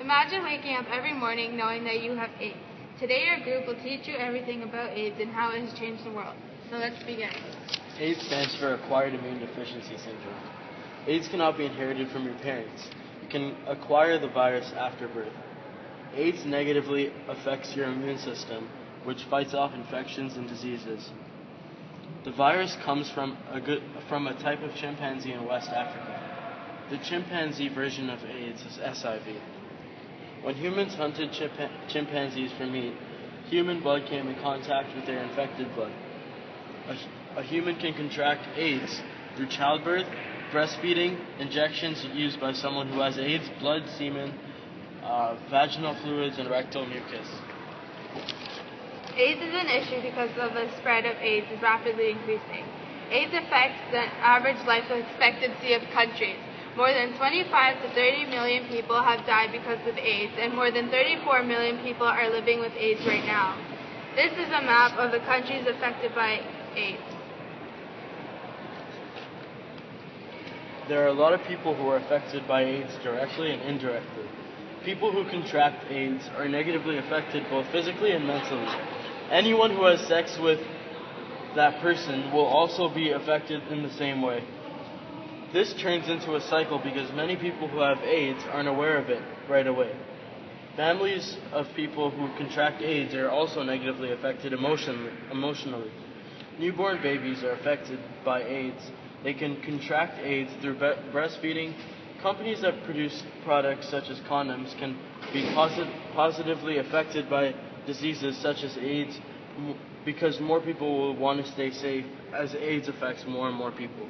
Imagine waking up every morning knowing that you have AIDS. Today our group will teach you everything about AIDS and how it has changed the world. So let's begin. AIDS stands for Acquired Immune Deficiency Syndrome. AIDS cannot be inherited from your parents. You can acquire the virus after birth. AIDS negatively affects your immune system, which fights off infections and diseases. The virus comes from a type of chimpanzee in West Africa. The chimpanzee version of AIDS is SIV. When humans hunted chimpanzees for meat, human blood came in contact with their infected blood. A human can contract AIDS through childbirth, breastfeeding, injections used by someone who has AIDS, blood, semen, vaginal fluids, and rectal mucus. AIDS is an issue because of the spread of AIDS is rapidly increasing. AIDS affects the average life expectancy of countries. More than 25 to 30 million people have died because of AIDS, and more than 34 million people are living with AIDS right now. This is a map of the countries affected by AIDS. There are a lot of people who are affected by AIDS directly and indirectly. People who contract AIDS are negatively affected both physically and mentally. Anyone who has sex with that person will also be affected in the same way. This turns into a cycle because many people who have AIDS aren't aware of it right away. Families of people who contract AIDS are also negatively affected emotionally. Newborn babies are affected by AIDS. They can contract AIDS through breastfeeding. Companies that produce products such as condoms can be positively affected by diseases such as AIDS because more people will want to stay safe as AIDS affects more and more people.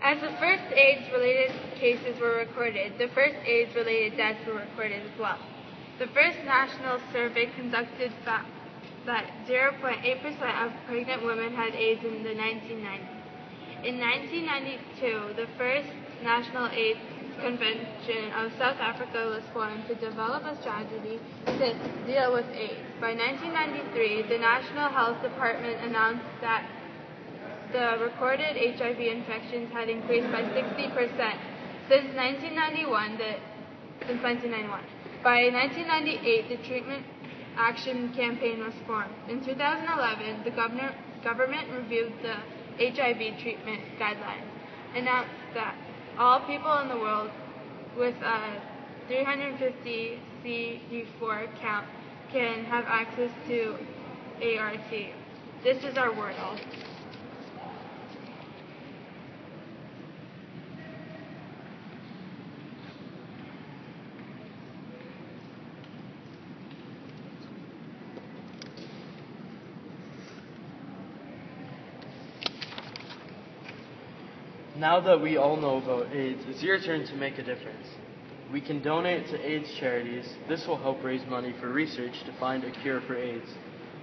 As the first AIDS-related cases were recorded, the first AIDS-related deaths were recorded as well. The first national survey conducted found that 0.8% of pregnant women had AIDS in the 1990s. In 1992, the first National AIDS Convention of South Africa was formed to develop a strategy to deal with AIDS. By 1993, the National Health Department announced that the recorded HIV infections had increased by 60% since 1991. By 1998, the Treatment Action Campaign was formed. In 2011, the government reviewed the HIV treatment guidelines, announced that all people in the world with a 350 CD4 count can have access to ART. This is our word all. Now that we all know about AIDS, it's your turn to make a difference. We can donate to AIDS charities. This will help raise money for research to find a cure for AIDS.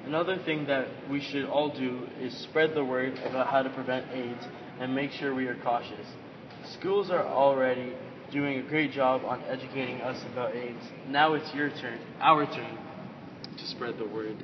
Another thing that we should all do is spread the word about how to prevent AIDS and make sure we are cautious. Schools are already doing a great job on educating us about AIDS. Now it's your turn, our turn, to spread the word.